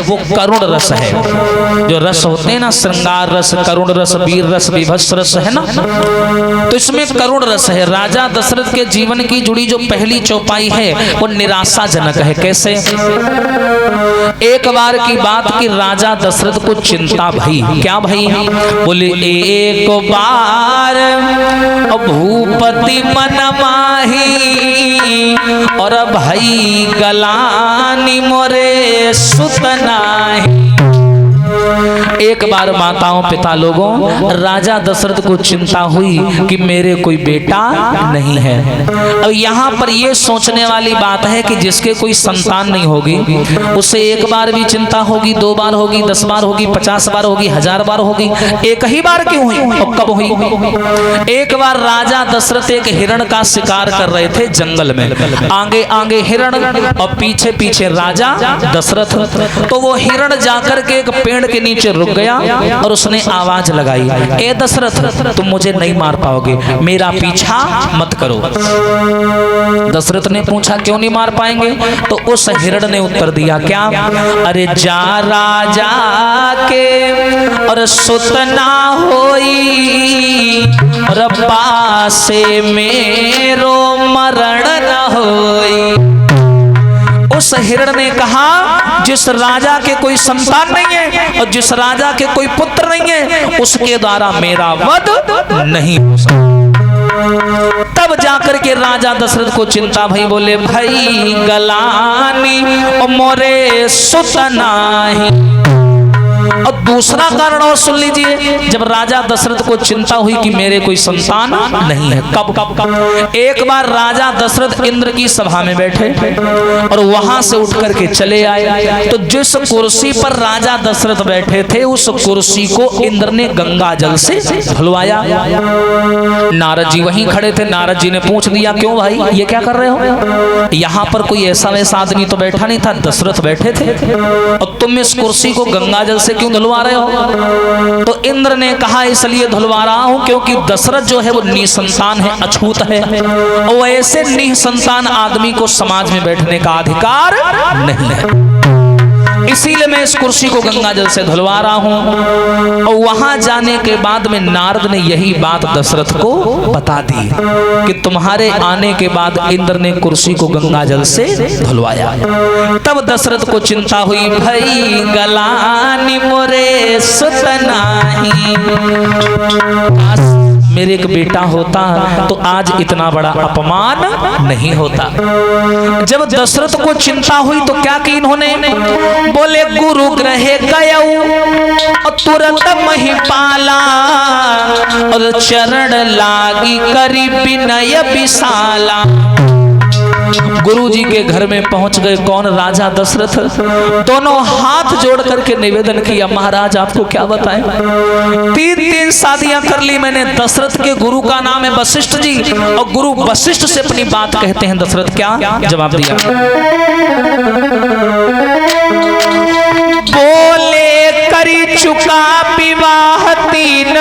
वो करुण रस है। जो रस होते हैं ना, श्रृंगार रस, करुण रस, वीर रस, विभत्स रस है ना, तो इसमें करुण रस है। राजा दशरथ के जीवन की जुड़ी जो पहली चौपाई है वो निराशाजनक है। कैसे? एक बार की बात कि राजा दशरथ को चिंता भई। क्या भई? बोले एक बार भूपति मन माही और भई गलानी मोरे सुतनाही। एक बार माताओं पिता लोगों, राजा दशरथ को चिंता हुई कि मेरे कोई बेटा नहीं है। अब यहाँ पर यह सोचने वाली बात है कि जिसके कोई संतान नहीं होगी उसे एक बार भी चिंता होगी, 2 बार होगी, 10 बार होगी, 50 बार होगी, 1000 बार होगी, एक ही बार क्यों हुई और कब हुई? एक बार राजा दशरथ एक हिरण का शिकार कर रहे थे जंगल में। आगे आगे हिरण और पीछे पीछे राजा दशरथ। तो वो हिरण जाकर के एक पेड़ के नीचे रुक गया और उसने आवाज लगाई, ए दशरथ तुम मुझे नहीं मार पाओगे, मेरा पीछा मत करो। दशरथ ने पूछा क्यों नहीं मार पाएंगे? तो उस हिरण ने उत्तर दिया, क्या? अरे जा राजा के और सुतना होई और पासे मेरो मरण न होई। उस हिरण ने कहा जिस राजा के कोई संतान नहीं है और जिस राजा के कोई पुत्र नहीं है उसके द्वारा मेरा वध नहीं हो सकता। तब जाकर के राजा दशरथ को चिंता भई। बोले भाई गलानी और मोरे सुतनाही। और दूसरा कारण और सुन लीजिए, जब राजा दशरथ को चिंता हुई कि मेरे कोई संतान नहीं है, कब? एक बार राजा दशरथ इंद्र की सभा में बैठे और वहां से उठ करके चले आए। तो जिस कुर्सी पर राजा दशरथ बैठे थे उस कुर्सी को इंद्र ने गंगा जल से धुलवाया। नारद जी वहीं खड़े थे। नारद जी ने पूछ दिया, क्यों भाई ये क्या कर रहे हो? यहाँ पर कोई ऐसा वैसा आदमी तो बैठा नहीं था, दशरथ बैठे थे और तुम इस कुर्सी को गंगा जल से क्यों धुलवा रहे हो? तो इंद्र ने कहा इसलिए धुलवा रहा हूं क्योंकि दशरथ जो है वो निसंतान है, अछूत है और ऐसे निसंतान आदमी को समाज में बैठने का अधिकार नहीं है। इसीलिए मैं इस कुर्सी को गंगा जल से धुलवा रहा हूं। और वहां जाने के बाद में नारद ने यही बात दशरथ को बता दी कि तुम्हारे आने के बाद इंद्र ने कुर्सी को गंगा जल से धुलवाया। तब दशरथ को चिंता हुई, भई गलानी मोरे सुतनाही। मेरे एक बेटा होता तो आज इतना बड़ा अपमान नहीं होता। जब दशरथ को चिंता हुई तो क्या की इन्होंने? बोले गुरु ग्रहे गयऊ तुरंत महिपाला और चरण लागी करी विनय विशाला। गुरु जी के घर में पहुंच गए। कौन? राजा दशरथ। दोनों हाथ जोड़ करके निवेदन किया, महाराज आपको क्या बताएं, 3 शादियां कर ली मैंने। दशरथ के गुरु का नाम है वशिष्ठ जी और गुरु वशिष्ठ से अपनी बात कहते हैं। दशरथ क्या जवाब दिया? बोले करी चुका विवाह 3,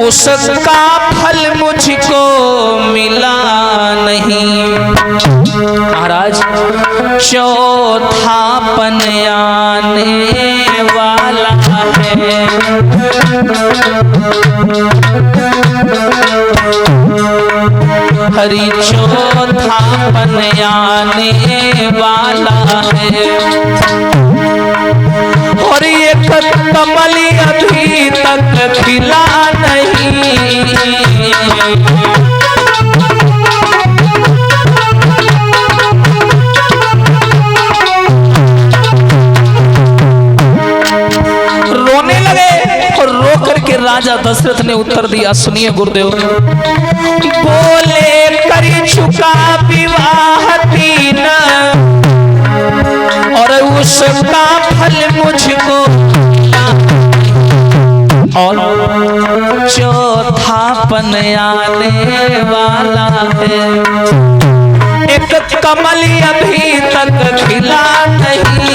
उसका फल मुझको मिला नहीं। महाराज चौथापन आने वाला है, हरि चौथापन आने वाला है और ये कमल अभी तक खिला नहीं। रोने लगे और रो करके राजा दशरथ ने उत्तर दिया, सुनिए गुरुदेव। बोले करी चुका विवाह 3 और उसका फल मुझको और चौथापन आने वाला है, एक कमल अभी तक खिला नहीं।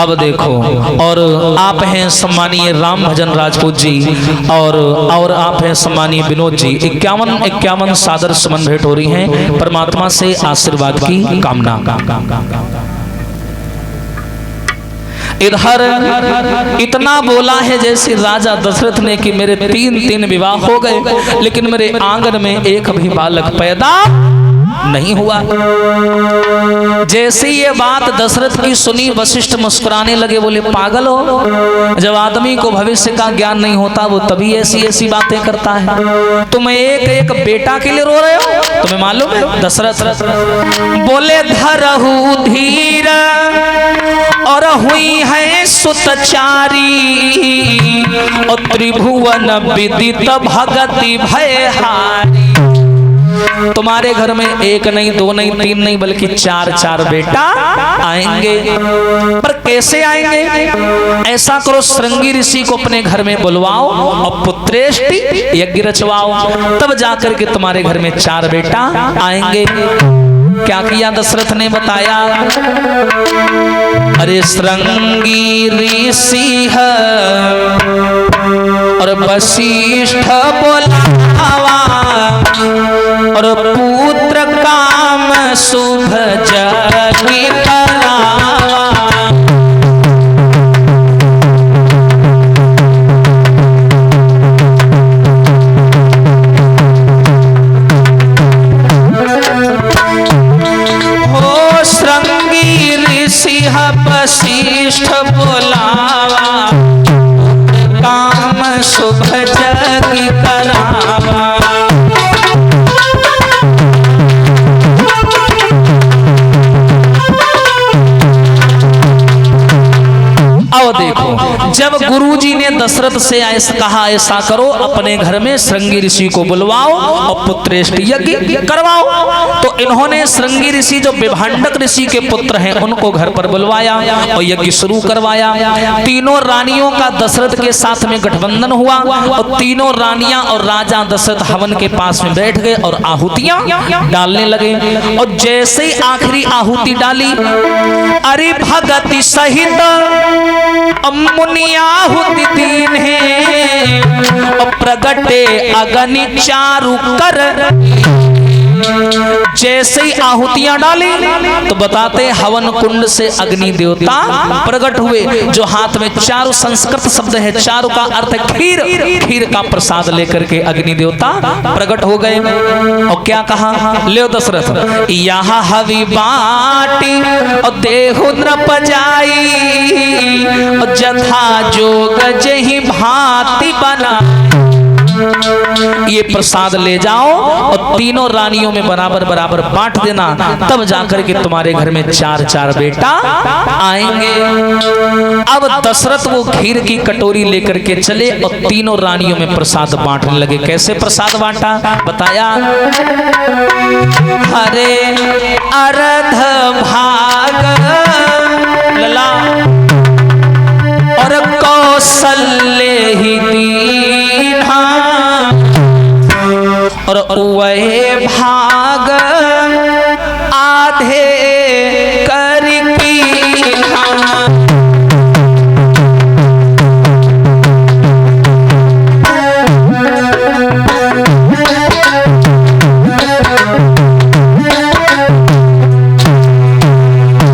अब देखो, और आप हैं सम्मानीय राम भजन राजपूत जी, और आप हैं सम्मानीय विनोद जी। 51 सादर सुमन भेंट हो रही हैं। परमात्मा से आशीर्वाद की कामना। इधर इतना बोला है जैसे राजा दशरथ ने कि मेरे 3 विवाह हो गए, लेकिन मेरे आंगन में एक भी बालक पैदा नहीं हुआ। जैसे ये बात दशरथ की सुनी, वशिष्ठ मुस्कुराने लगे, बोले पागल हो, जब आदमी को भविष्य का ज्ञान नहीं होता वो तभी ऐसी बातें करता है। तुम एक बेटा के लिए रो रहे हो, तुम्हें मालूम है? दशरथ बोले धरहु धीर और हुई है सुतचारी, और त्रिभुवन विदित भगति भयहारी। तुम्हारे घर में 1 नहीं 2 नहीं 3 नहीं बल्कि 4 बेटा आएंगे। पर कैसे आएंगे? ऐसा करो, श्रृंगी ऋषि को अपने घर में बुलवाओ और पुत्रेष्टि यज्ञ रचवाओ, तब जाकर के तुम्हारे घर में 4 बेटा आएंगे। क्या किया दशरथ ने बताया। अरे श्रृंगी ऋषि है और वशिष्ठ बोलावा, और पुत्र काम शुभ जगी करावा। हो श्रृंगी ऋषि वशिष्ठ बोलावा, काम शुभ जगी करावा। देखो, जब गुरुजी ने दशरथ से कहा ऐसा करो, अपने घर में श्रृंगी ऋषि को बुलवाओ और पुत्रेष्टि यज्ञ करवाओ, तो इन्होंने श्रृंगी ऋषि जो विभांडक ऋषि के पुत्र हैं उनको घर पर बुलवाया और यज्ञ शुरू करवाया। 3 रानियों का दशरथ के साथ में गठबंधन हुआ और 3 रानियां और राजा दशरथ हवन के पास में बैठ गए और आहुतियां डालने लगे। और जैसे ही आखिरी आहुति डाली, अरे भगति सहित मुनियाहुति 3 है, और प्रगटे अग्नि चारु कर। जैसे ही आहुतियां डाली तो बताते हवन कुंड से अग्नि देवता प्रकट हुए, जो हाथ में चारु संस्कृत शब्द है, चारु का अर्थ खीर, खीर का प्रसाद लेकर के अग्नि देवता प्रकट हो गए। और क्या कहा, ले दशरथ यहाँ हवि बाटी और देहु नृप जाई, और जथा जोग जहि भांति बना। ये प्रसाद ले जाओ और 3 रानियों में बराबर बराबर बांट देना, तब जाकर के तुम्हारे घर में 4 बेटा आएंगे। अब दशरथ वो खीर की कटोरी लेकर के चले और 3 रानियों में प्रसाद बांटने लगे। कैसे प्रसाद बांटा बताया। हरे अर्ध भाग लला और कौशल्य ही दीन्हा, और वह भाग आधे कर कीन्हा।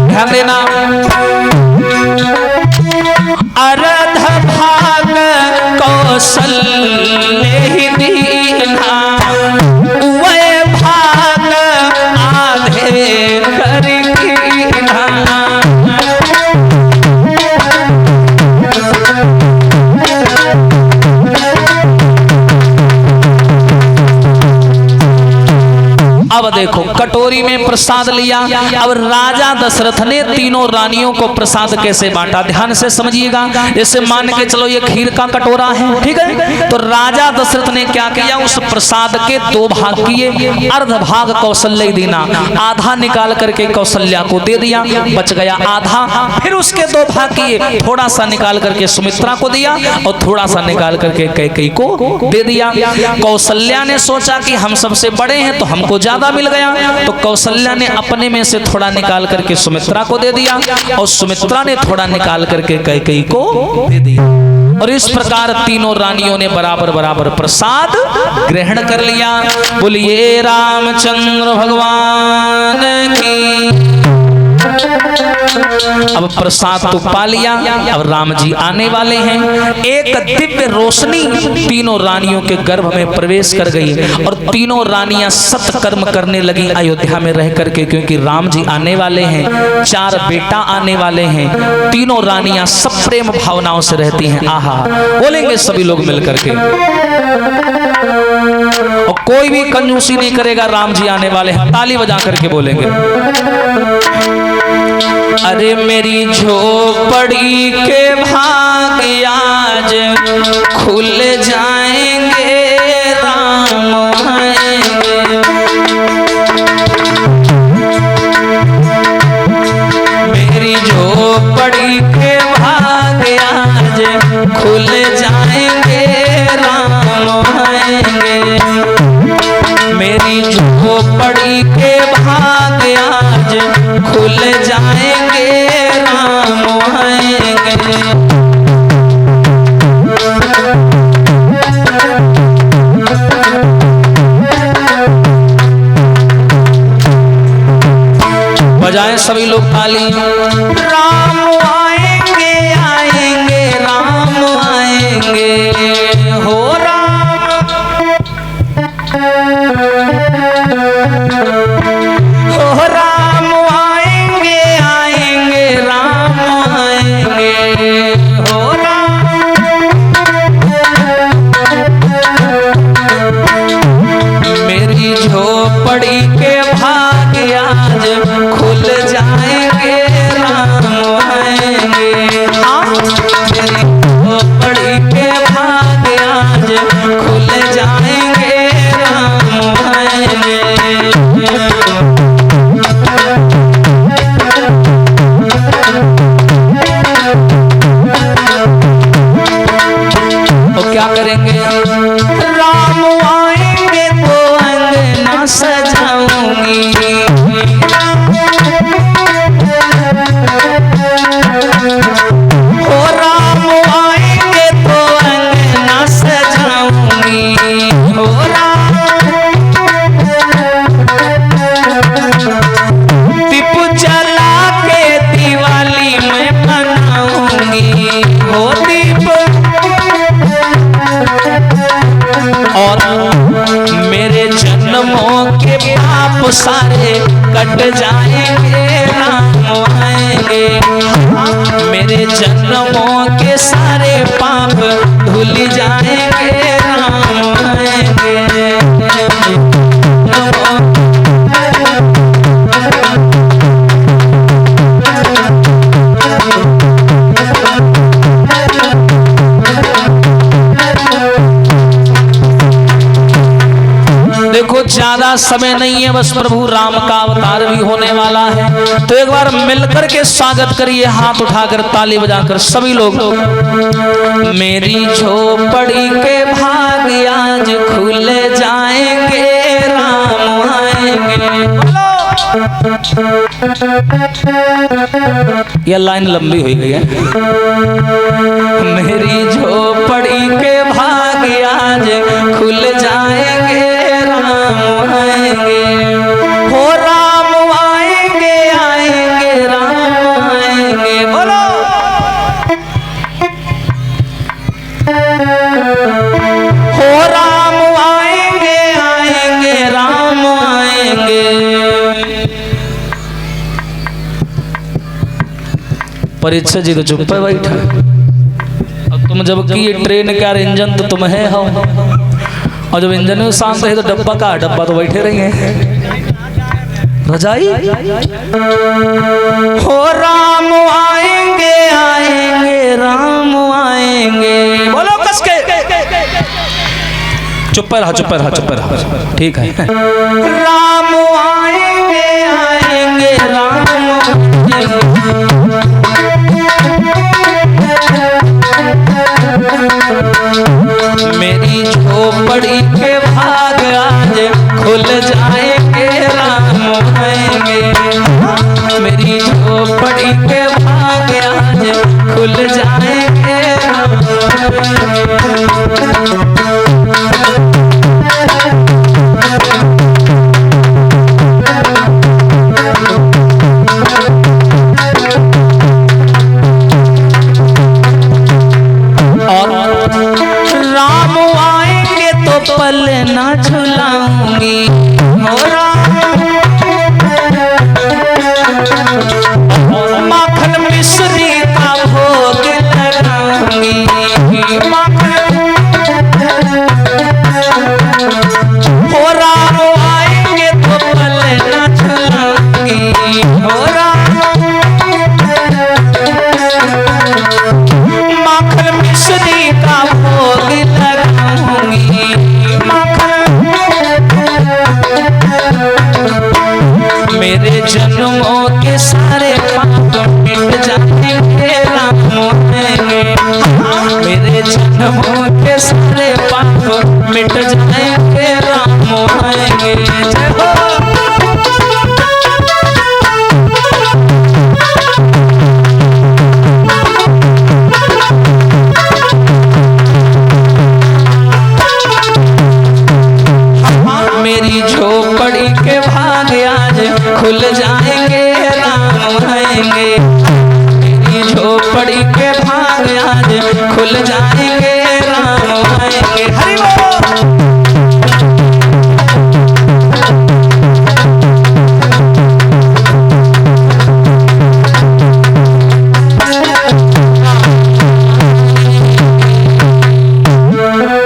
ध्यान देना, अर्ध भाग कौशल्य ही दीन्हा, वह भाग आधे कर कीन्हा। अब देखो, कटोरी में प्रसाद लिया। अब राजा दशरथ ने 3 रानियों को प्रसाद कैसे बांटा, ध्यान से समझिएगा। जैसे मान के चलो ये खीर का कटोरा है, ठीक है, तो राजा दशरथ ने क्या किया, उस प्रसाद के 2 भाग किए, अर्ध भाग कौशल्या देना, आधा निकाल करके कौशल्या को दे दिया, बच गया आधा। फिर उसके 2 भाग किए, थोड़ा सा निकाल करके सुमित्रा को दिया और थोड़ा सा निकाल करके कैकेयी को दे दिया। कौशल्या ने सोचा कि हम सबसे बड़े हैं तो हमको ज्यादा मिल गया, तो कौशल्या ने अपने में से थोड़ा निकाल करके सुमित्रा को दे दिया और सुमित्रा ने थोड़ा निकाल करके कैकेयी को दे दिया। और इस प्रकार तीनों रानियों ने बराबर बराबर प्रसाद ग्रहण कर लिया। बोलिए रामचंद्र भगवान की। अब प्रसाद तो पा लिया, अब राम जी आने वाले हैं। एक दिव्य रोशनी तीनों रानियों के गर्भ में प्रवेश कर गई और तीनों रानियां सत्कर्म करने लगी अयोध्या में रह करके, क्योंकि राम जी आने वाले हैं, 4 बेटा आने वाले हैं। तीनों रानियां सब प्रेम भावनाओं से रहती हैं। आहा, बोलेंगे सभी लोग मिलकर के, और कोई भी कंजूसी नहीं करेगा। राम जी आने वाले हैं, ताली बजा करके बोलेंगे। अरे मेरी झोपड़ी के भाग आज खुल जाएंगे, राम आएंगे। मेरी झोपड़ी के भाग आज खुल जाएंगे, राम आएंगे। मेरी झोपड़ी के भाग आज खुल जाएंगे, राम आएंगे। बजाएं सभी लोग ताली। राम आएंगे, आएंगे, राम आएंगे, हो राम। हो राम आएंगे, आएंगे, राम आएंगे, हो राम। मेरी झोपड़ी के भाग आज खुल जाएंगे, राम आएंगे। मेरी झोपड़ी के भाग आज खुल जाएंगे, राम आएंगे। तो क्या करेंगे? राम आएंगे तो अंगना सजाऊंगी, हो राम आएंगे तो अंगना सजाऊंगी, हो राम। दीप जला के दिवाली में मनाऊंगी, हो दीप। और मेरे जन्मों के पाप सारे कट जाएंगे, राम आएंगे। मेरे जन्मों के सारे पाप धुल जाएंगे, राम आएंगे। देखो ज्यादा समय नहीं है, बस प्रभु राम का अवतार भी होने वाला है। तो एक बार मिलकर के स्वागत करिए, हाथ उठाकर ताली बजाकर सभी लोग। मेरी झोपड़ी के भाग आज खुल जाएंगे, राम आएंगे। यह लाइन लंबी हो गई है। मेरी झोपड़ी के भाग आज खुल जाएंगे, राम आएंगे, हो राम आएंगे, आएंगे, राम आएंगे। बोलो। हो राम आएंगे, आएंगे, राम आएंगे। परीक्षा जी तो चुप है बैठा, अब तुम जबकि ये ट्रेन का इंजन तो तुम है हो, और जब इंजन में शांत है तो डब्बा का डब्बा तो बैठे रहेंगे। रजाई। हो राम आएंगे, आएंगे, राम आएंगे। बोलो कस के। चुप रहा, चुप रहा, चुप रहा, ठीक है। राम आएंगे आएंगे राम, मेरी झोपड़ी के भाग आज खुल जाएंगे राम आएंगे, मेरी झोपड़ी के भाग आज खुल जाएंगे राम पल ना झुलाऊंगी, माखन मिश्री का भोग लगाऊंगी, हो राम आएंगे तो पल ना झुलाऊंगी, हो राम माखन मिश्री का भोग लगाऊंगी, मेरे जन्मों के सारे पाप मिट जाएंगे राम आएंगे, मेरे जन्मों के सारे पाप मिट जाएंगे राम आएंगे। मेरी झोपड़ी के भाग आज खुल जाएंगे राम आएंगे, मेरी झोपड़ी के भाग आज खुल जाएंगे राम आएंगे। हरि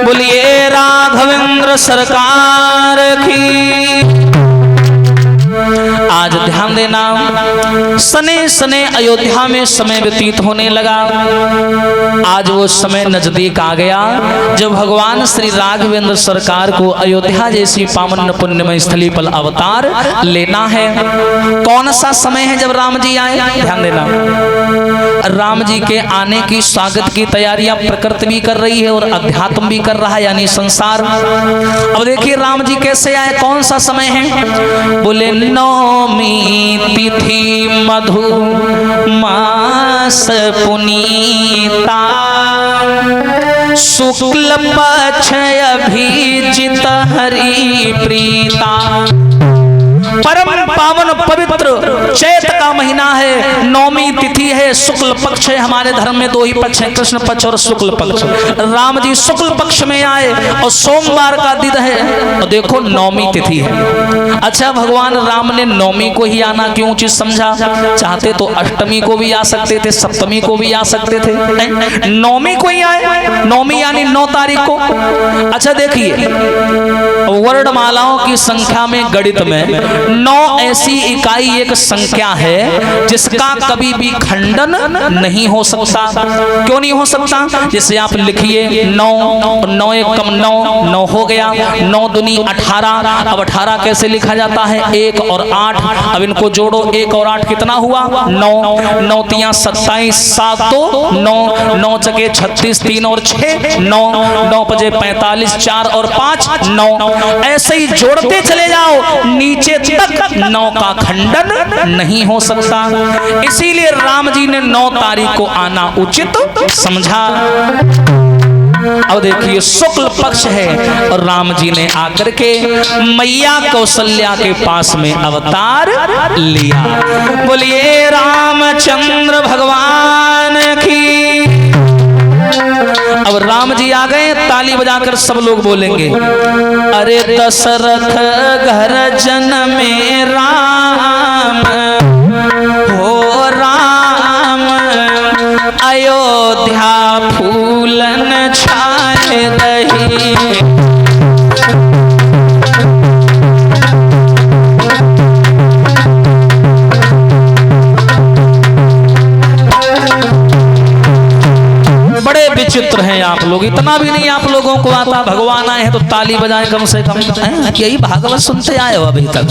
बोलिए राघवेंद्र सरकार की। आज ध्यान देना, सने सने अयोध्या में समय व्यतीत होने लगा। आज वो समय नजदीक आ गया जब भगवान श्री राघवेंद्र सरकार को अयोध्या जैसी पावन पुण्यमय स्थली पर अवतार लेना है। कौन सा समय है जब राम जी आए? ध्यान देना, राम जी के आने की स्वागत की तैयारियां प्रकृति भी कर रही है और अध्यात्म भी कर रहा है, यानी संसार। अब देखिए राम जी कैसे आए, कौन सा समय है? बोले नौमी तिथि मधु मास पुनीता, शुक्ल पक्ष अभिजित हरि प्रीता। परम पावन पवित्र चैत का महीना है, नौमी तिथि है, शुक्ल पक्ष है। हमारे धर्म में दो ही पक्ष हैं, कृष्ण पक्ष और शुक्ल पक्ष। राम जी शुक्ल पक्ष में आए और सोमवार का दिन है और देखो नौमी तिथि है। अच्छा, भगवान राम ने नौमी को ही आना क्यों उचित समझा? चाहते तो अष्टमी को भी आ सकते थे, सप्तमी को भी आ सकते थे, नौमी को ही आए। नौमी यानी 9 तारीख को। अच्छा देखिए, वर्णमालाओं की संख्या में गणित में 9 ऐसी इकाई एक संख्या है जिसका कभी भी खंडन नहीं हो सकता। क्यों नहीं हो सकता? जैसे आप लिखिए 9, 9 कम 9, 9 हो गया। 9 दूनी 18। अब 18 कैसे लिखा जाता है? 1 और 8। अब इनको जोड़ो, 1 और 8 कितना हुआ? 9। 9 तियां 27, 7 तो 9, 9 चके 36, 3 और 6 9, 9 पजे 45, 4 और 5 9। ऐसे ही जोड़ते चले जाओ, नीचे तक 9 का खंडन नहीं हो सकता। इसीलिए राम जी ने 9 तारीख को आना उचित समझा। अब देखिए शुक्ल पक्ष है और राम जी ने आकर के मैया कौशल्या के पास में अवतार लिया। बोलिए रामचंद्र भगवान की। अब राम जी आ गए, ताली बजाकर सब लोग बोलेंगे, अरे दशरथ घर जन्मे राम, हो राम अयोध्या फूलन छाए रही। बड़े विचित्र हैं आप लोग, इतना भी नहीं आप लोगों को आता, भगवान आए हैं तो ताली बजाएं कम से कम। यही भागवत सुनते आए हो अभी तक?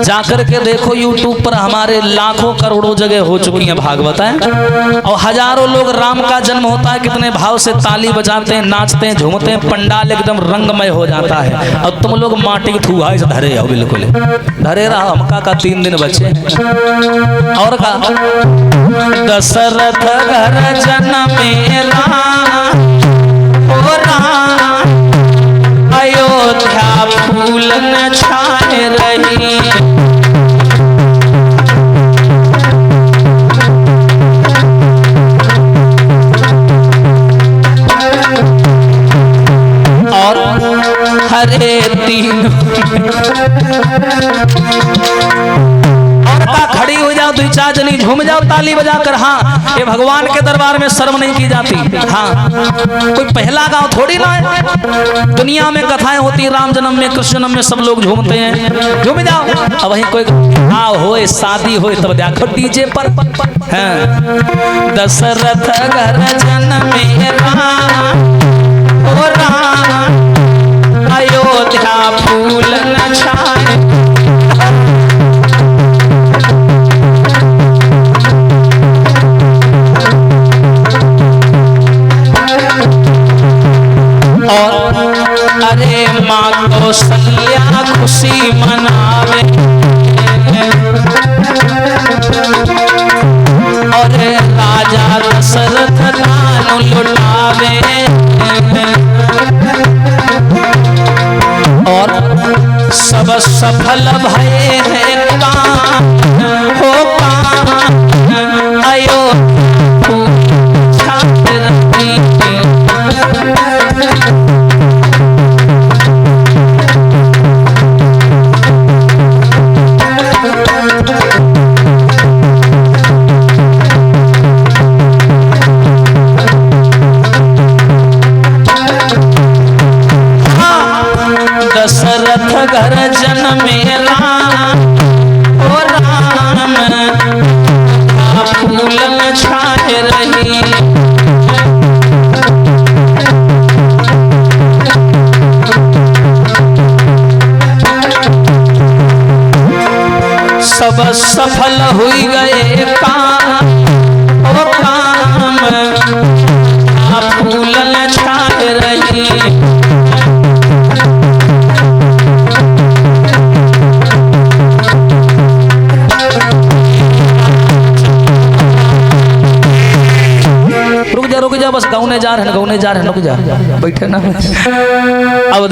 जाकर के देखो यूट्यूब पर हमारे लाखों करोड़ों जगह हो चुकी है भागवत है, और हजारों लोग राम का जन्म होता है कितने भाव से ताली बजाते हैं, नाचते हैं, झूमते हैं, पंडाल एकदम रंगमय हो जाता है। और तुम लोग माटी की ठुआ से धरे हो, बिल्कुल धरे रहा। हमका का 3 दिन बचे और का दशरथ घर जनमेला हो राम, अयोध्या फूल न छाए रही। और हरे तीन और का खड़ी हो जाओ, 2-4 जनी झूम जाओ ताली बजा कर। हाँ, ये भगवान के दरबार में शर्म नहीं की जाती। हाँ, कोई पहला गांव थोड़ी ना है। दुनिया में कथाएं होती, राम जन्म में, कृष्ण जन्म में सब लोग झूमते हैं, झूम जाओ। अब वहीं कोई हाँ होए, शादी होए तब देखो डीजे पर। हाँ, दशरथ घर जनमेला हो राम, अयोध्या फूल न छाए। और अरे माँ कौशल्या खुशी मनावे, और राजा दशरथ दान लुटावे। और सब सफल भये हैं काम हो काम, अयोध्या छाए रही। दशरथ घर जनमेला हो राम, फूल छाए रही। सब सफल हुई गए काम हो काम, फूल छाए रही। रुक जा बस, गाँव जा रहे हैं, रुक जा, बैठे ना। अब